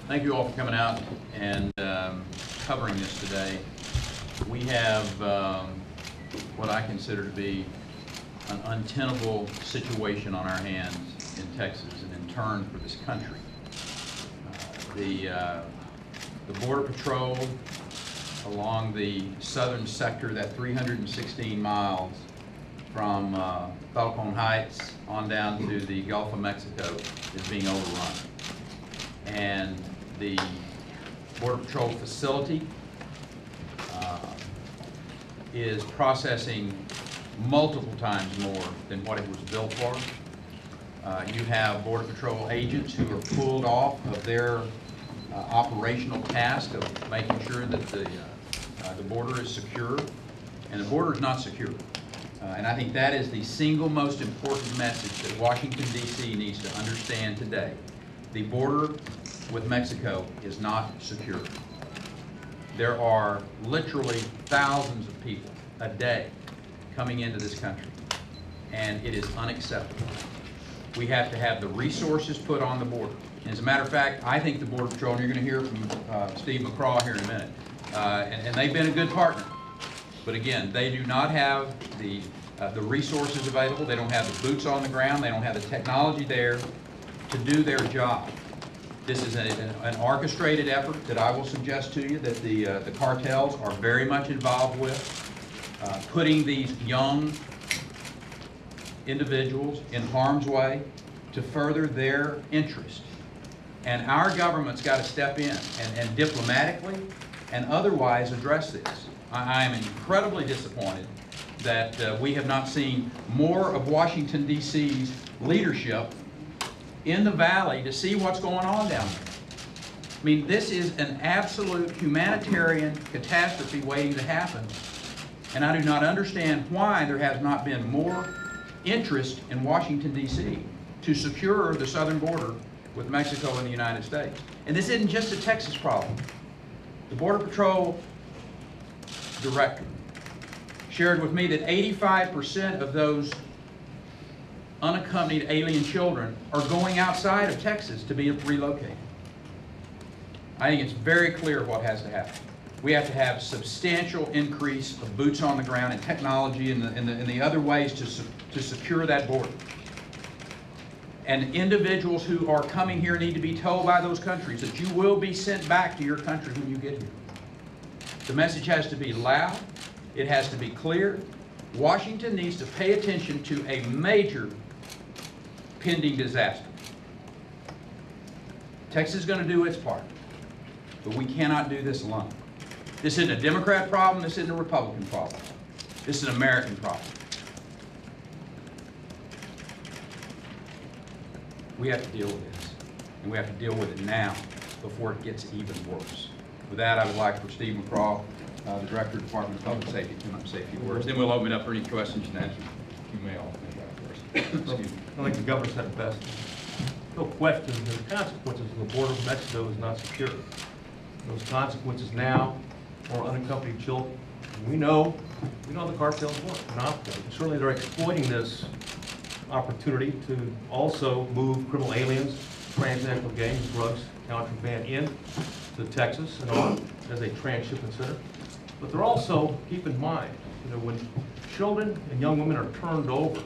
Thank you all for coming out and covering this today. We have what I consider to be an untenable situation on our hands in Texas and in turn for this country. The Border Patrol along the southern sector, that 316 miles from Falcon Heights on down to the Gulf of Mexico, is being overrun. And the Border Patrol facility is processing multiple times more than what it was built for. You have Border Patrol agents who are pulled off of their operational task of making sure that the border is secure, and the border is not secure. And I think that is the single most important message that Washington, D.C. needs to understand today. The border with Mexico is not secure. There are literally thousands of people a day coming into this country, and it is unacceptable. We have to have the resources put on the border. And as a matter of fact, I think the Border Patrol, and you're going to hear from Steve McCraw here in a minute, and they've been a good partner. But again, they do not have the resources available. They don't have the boots on the ground. They don't have the technology there to do their job. This is an orchestrated effort that I will suggest to you that the cartels are very much involved with, putting these young individuals in harm's way to further their interest. And our government's got to step in and diplomatically and otherwise address this. I am incredibly disappointed that we have not seen more of Washington, D.C.'s leadership in the valley to see what's going on down there. I mean, this is an absolute humanitarian catastrophe waiting to happen, and I do not understand why there has not been more interest in Washington, D.C. to secure the southern border with Mexico and the United States. And this isn't just a Texas problem. The Border Patrol director shared with me that 85% of those unaccompanied alien children are going outside of Texas to be relocated. I think it's very clear what has to happen. We have to have substantial increase of boots on the ground and technology and the other ways to secure that border. And individuals who are coming here need to be told by those countries that you will be sent back to your country when you get here. The message has to be loud. It has to be clear. Washington needs to pay attention to a major pending disaster. Texas is going to do its part, but we cannot do this alone. This isn't a Democrat problem. This isn't a Republican problem. This is an American problem. We have to deal with this, and we have to deal with it now before it gets even worse. With that, I would like for Steve McCraw, the Director of the Department of Public Safety, to come up and say a few words. Then we'll open it up for any questions and answers. You may all make that first. I think the governor said it best. No question that the consequences of the border of Mexico is not secure. Those consequences now are unaccompanied children. We know the cartels work. Certainly they're exploiting this opportunity to also move criminal aliens, transnational gangs, drugs, contraband in to Texas and on as a transshipment center. But they're also, keep in mind, when children and young women are turned over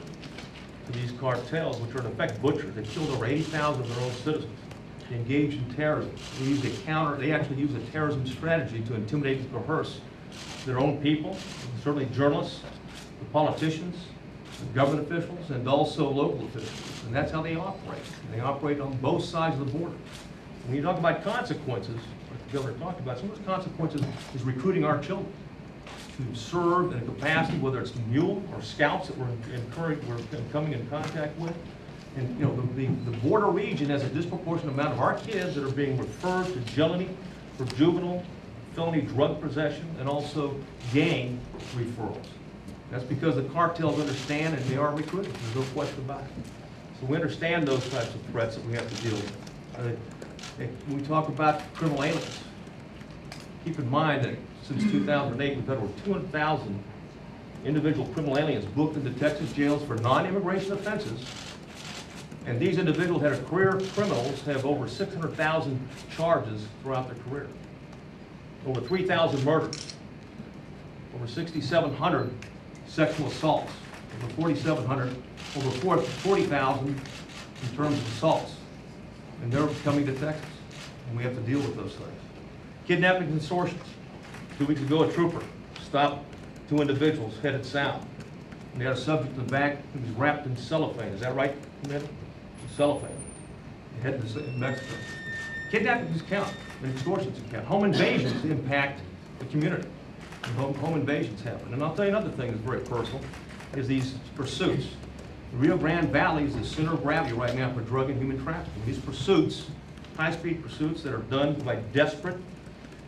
to these cartels, which are in effect butchers, they've killed over 80,000 of their own citizens. They engage in terrorism. They actually use a terrorism strategy to intimidate and coerce their own people, certainly journalists, the politicians, the government officials, and also local officials. And that's how they operate. They operate on both sides of the border. When you talk about consequences, like the governor talked about, some of those consequences is recruiting our children to serve in a capacity, whether it's mule or scouts that we're coming in contact with. And the border region has a disproportionate amount of our kids that are being referred to jailini for juvenile, felony drug possession, and also gang referrals. That's because the cartels understand and they are recruiting. There's no question about it. So we understand those types of threats that we have to deal with. When we talk about criminal aliens, keep in mind that since 2008, we've had over 200,000 individual criminal aliens booked into Texas jails for non-immigration offenses And these individuals that are career criminals have over 600,000 charges throughout their career. Over 3,000 murders, over 6,700 sexual assaults, over 4,700, over 40,000 in terms of assaults. And they're coming to Texas, and we have to deal with those things. Kidnapping and extortions. 2 weeks ago, a trooper stopped 2 individuals headed south. And they had a subject in the back who was wrapped in cellophane. Is that right, Commander? Cellophane. Headed to Mexico. Kidnappings count, and extortions count. Home invasions impact the community. Home invasions happen. And I'll tell you another thing that's very personal, is these pursuits. The Rio Grande Valley is the center of gravity right now for drug and human trafficking. These pursuits, high-speed pursuits that are done by desperate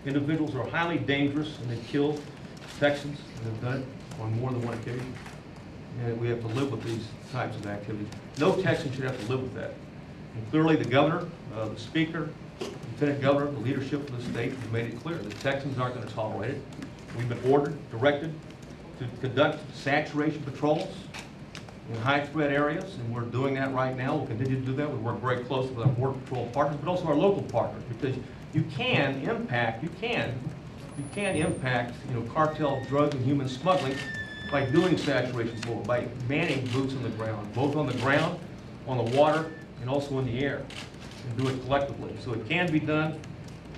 individuals who are highly dangerous, and they kill Texans, and they've done it on more than one occasion. And we have to live with these types of activities. No Texan should have to live with that. And clearly the governor, the speaker, lieutenant governor, the leadership of the state have made it clear that Texans aren't going to tolerate it. We've been ordered, directed to conduct saturation patrols in high threat areas, and we're doing that right now. We'll continue to do that. We work very closely with our Border Patrol partners, but also our local partners, because you can impact, cartel drug and human smuggling by doing saturation patrol, by manning boots on the ground, both on the ground, on the water, and also in the air, and do it collectively. So it can be done.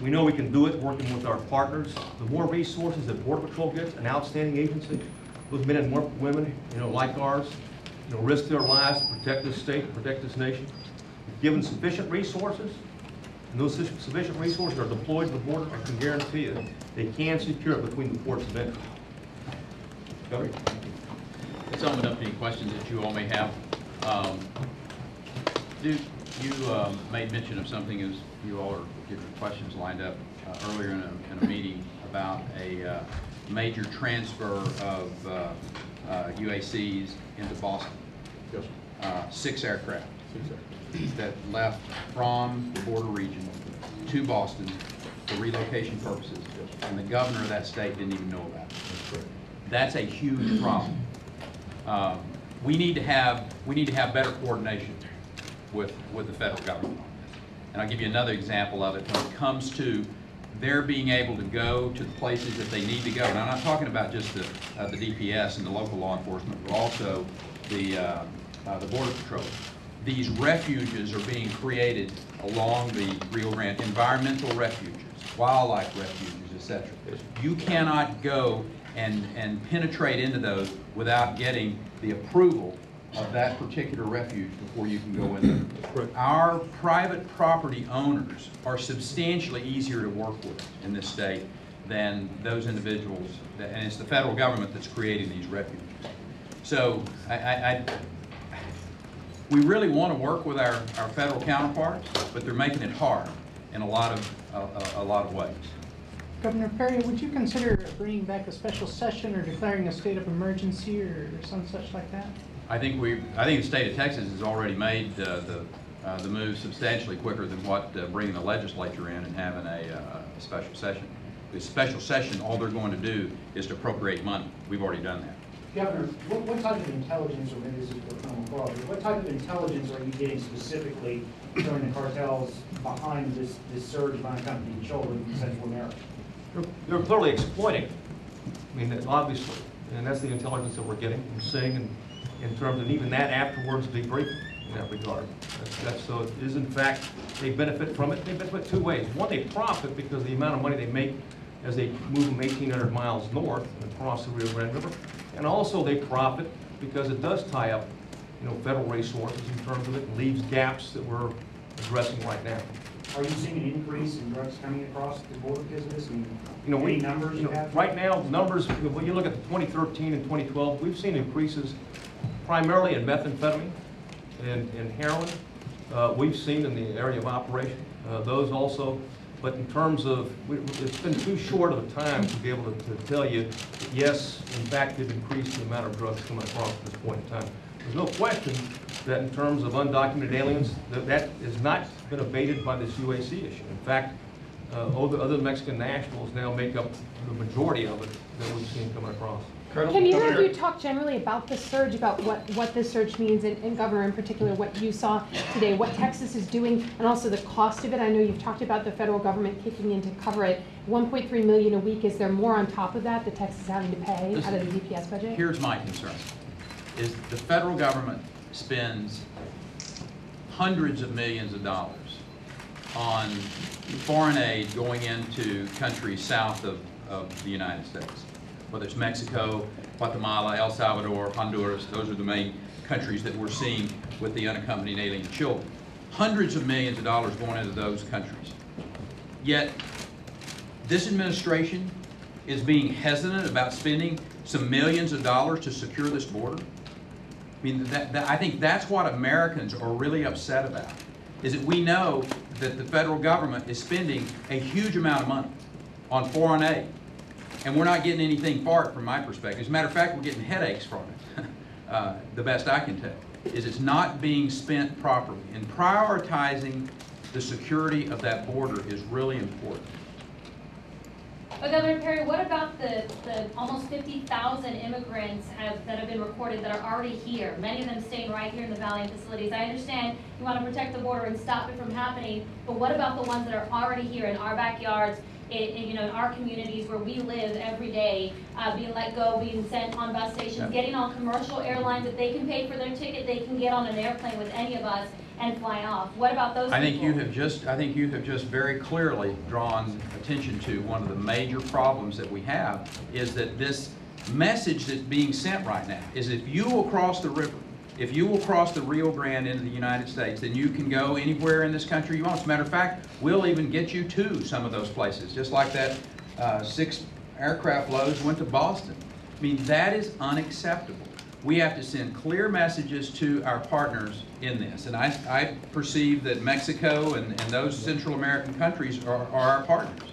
We know we can do it working with our partners. The more resources that Border Patrol gets, an outstanding agency, those men and women, like ours, risk their lives to protect this state, to protect this nation. If given sufficient resources, and those sufficient resources are deployed to the border, I can guarantee you they can secure it between the ports of entry. Governor? Let's open up any questions that you all may have. You made mention of something as you all are getting questions lined up earlier in a meeting about a major transfer of UACs into Boston. Yes. 6 aircraft. 6 aircraft. That left from the border region to Boston for relocation purposes. Yes. And the governor of that state didn't even know about it. That's correct. That's a huge problem. We need to have better coordination with the federal government on this. And I'll give you another example of it when it comes to their being able to go to the places that they need to go. And I'm not talking about just the DPS and the local law enforcement, but also the Border Patrol. These refuges are being created along the Rio Grande, environmental refuges, wildlife refuges, etc. You cannot go and penetrate into those without getting the approval of that particular refuge before you can go in there. Our private property owners are substantially easier to work with in this state than those individuals, and it's the federal government that's creating these refuges. So we really want to work with our federal counterparts, but they're making it hard in a lot of ways. Governor Perry, would you consider bringing back a special session or declaring a state of emergency or some such like that? I think the state of Texas has already made the move substantially quicker than what bringing the legislature in and having a special session. The special session, all they're going to do is to appropriate money. We've already done that. Governor, what type of intelligence, or maybe this is for Colonel Carter, what type of intelligence are you getting specifically showing the cartels behind this surge of unaccompanied children in Central America? They're clearly exploiting it. I mean, obviously, and that's the intelligence that we're getting and seeing, and in terms of even that afterwards debriefing in that regard. So it is in fact, they benefit from it. They benefit 2 ways. One, they profit because of the amount of money they make as they move them 1,800 miles north and across the Rio Grande River. And also they profit because it does tie up, federal resources in terms of it, and leaves gaps that we're addressing right now. Are you seeing an increase in drugs coming across the border because of this? Any numbers you have? Right now, numbers, when you look at the 2013 and 2012, we've seen increases primarily in methamphetamine and heroin. We've seen in the area of operation, those also. But in terms of, it's been too short of a time to be able to tell you that yes, in fact, they've increased the amount of drugs coming across at this point in time. There's no question that in terms of undocumented aliens, that has not been abated by this UAC issue. In fact, other Mexican nationals now make up the majority of it that we've seen coming across. Can either of you talk generally about the surge, about what this surge means, and Governor in particular, what you saw today, what Texas is doing, and also the cost of it? I know you've talked about the federal government kicking in to cover it. 1.3 million a week. Is there more on top of that Texas is having to pay out of the DPS budget? Here's my concern, is the federal government spends hundreds of millions of dollars on foreign aid going into countries south of the United States, whether it's Mexico, Guatemala, El Salvador, Honduras. Those are the main countries that we're seeing with the unaccompanied alien children. Hundreds of millions of dollars going into those countries. Yet, this administration is being hesitant about spending some millions of dollars to secure this border. I mean, I think that's what Americans are really upset about, is that we know that the federal government is spending a huge amount of money on foreign aid, and we're not getting anything for it from my perspective. As a matter of fact, we're getting headaches from it, the best I can tell, is it's not being spent properly. And prioritizing the security of that border is really important. But Governor Perry, what about the almost 50,000 immigrants that have been reported that are already here, many of them staying right here in the Valiant facilities? I understand you want to protect the border and stop it from happening, but what about the ones that are already here in our backyards, in our communities where we live every day, being let go, being sent on bus stations, getting on commercial airlines? If they can pay for their ticket, they can get on an airplane with any of us and fly off. What about those people? I think you have just very clearly drawn attention to one of the major problems that we have, is that this message that's being sent right now is if you will cross the river, if you will cross the Rio Grande into the United States, then you can go anywhere in this country you want. As a matter of fact, we'll even get you to some of those places, just like that 6 aircraft loads went to Boston. I mean, that is unacceptable. We have to send clear messages to our partners in this. And I perceive that Mexico and those Central American countries are our partners.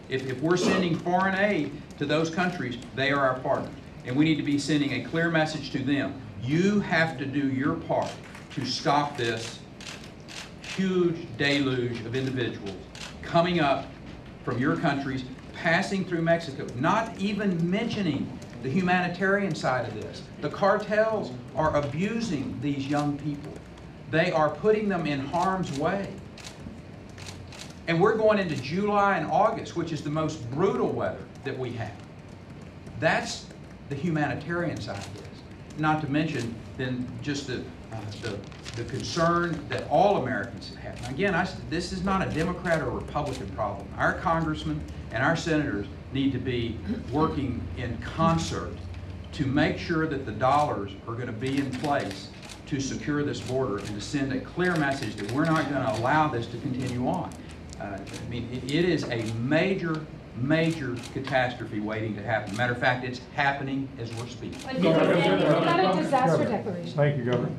If we're sending foreign aid to those countries, they are our partners. And we need to be sending a clear message to them. You have to do your part to stop this huge deluge of individuals coming up from your countries, passing through Mexico, not even mentioning the humanitarian side of this. The cartels are abusing these young people. They are putting them in harm's way. And we're going into July and August, which is the most brutal weather that we have. That's the humanitarian side of this. Not to mention then just the concern that all Americans have. And again, this is not a Democrat or Republican problem. Our congressmen and our senators need to be working in concert to make sure that the dollars are going to be in place to secure this border and to send a clear message that we're not going to allow this to continue on. I mean, it is a major catastrophe waiting to happen. Matter of fact, it's happening as we're speaking. We've got a disaster declaration. Thank you, Governor.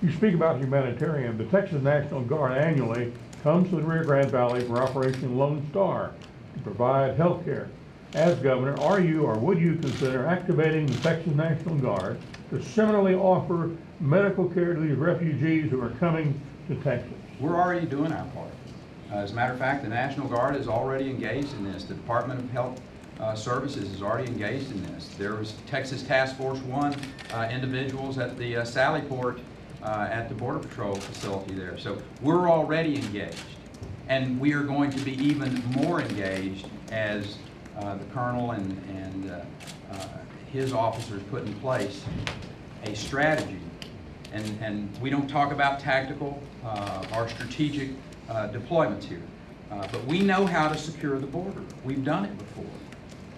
You speak about humanitarian. The Texas National Guard annually comes to the Rio Grande Valley for Operation Lone Star to provide health care. As Governor, are you or would you consider activating the Texas National Guard to similarly offer medical care to these refugees who are coming to Texas? We're already doing our part. As a matter of fact, the National Guard is already engaged in this. The Department of Health Services is already engaged in this. There was Texas Task Force 1 individuals at the Sallyport at the Border Patrol facility there. So we're already engaged. And we are going to be even more engaged as the Colonel and his officers put in place a strategy. And we don't talk about tactical or strategic deployments here. But we know how to secure the border. We've done it before.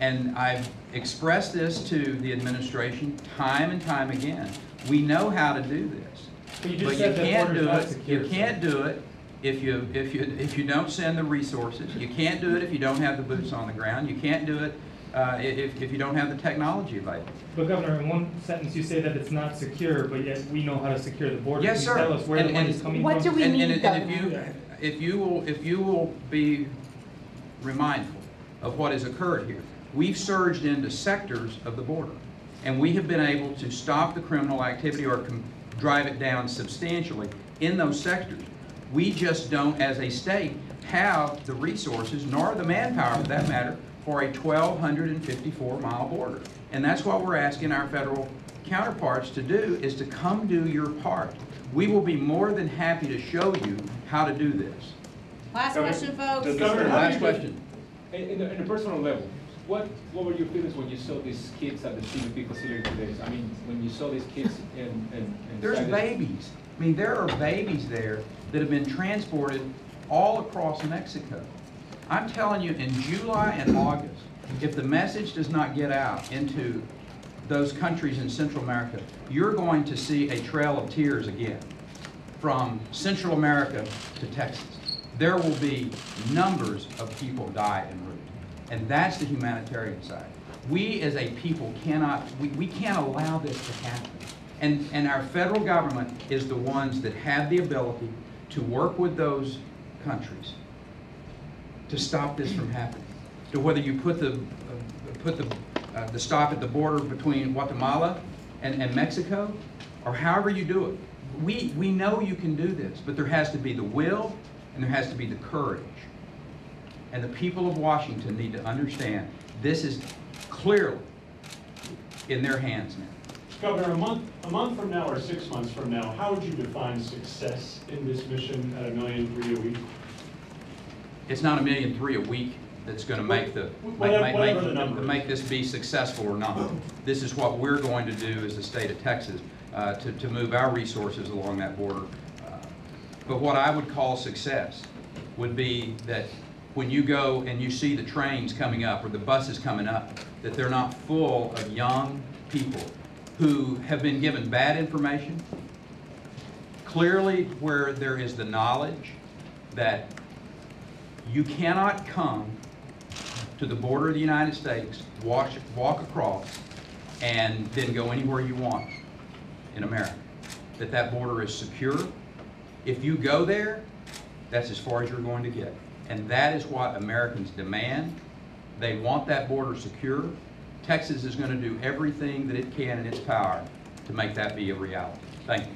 And I've expressed this to the administration time and time again. We know how to do this. But you can't do it. You can't do it if you don't send the resources. You can't do it if you don't have the boots on the ground. You can't do it if you don't have the technology available. But Governor, in one sentence you say that it's not secure, but yet we know how to secure the border. Yes, sir. Can you tell us where the money is coming from? What do we need, and if you will be remindful of what has occurred here, we've surged into sectors of the border, and we have been able to stop the criminal activity or drive it down substantially in those sectors. We just don't, as a state, have the resources, nor the manpower for that matter, for a 1,254-mile border. And that's what we're asking our federal counterparts to do, is to come do your part. We will be more than happy to show you how to do this. Last question, folks. Last question. In a personal level, what were your feelings when you saw these kids at the CBP facility today? I mean, when you saw these kids in There's babies. I mean, there are babies there that have been transported all across Mexico. I'm telling you, in July and August, if the message does not get out into those countries in Central America, you're going to see a trail of tears again from Central America to Texas. There will be numbers of people die en route. And that's the humanitarian side. We as a people cannot, we can't allow this to happen. And our federal government is the ones that have the ability to work with those countries to stop this from happening. So whether you put the stop at the border between Guatemala and Mexico, or however you do it, we know you can do this, but there has to be the will and there has to be the courage. And the people of Washington need to understand this is clearly in their hands now. Governor, a month from now or 6 months from now, how would you define success in this mission at $1.3 million a week? It's not $1.3 million a week that's going to make make this be successful or not. This is what we're going to do as the state of Texas to move our resources along that border. But what I would call success would be that when you go and you see the trains coming up or the buses coming up, that they're not full of young people who have been given bad information, clearly where there is the knowledge that you cannot come to the border of the United States, walk across, and then go anywhere you want in America. That border is secure. If you go there, that's as far as you're going to get. And that is what Americans demand. They want that border secure. Texas is going to do everything that it can in its power to make that be a reality. Thank you.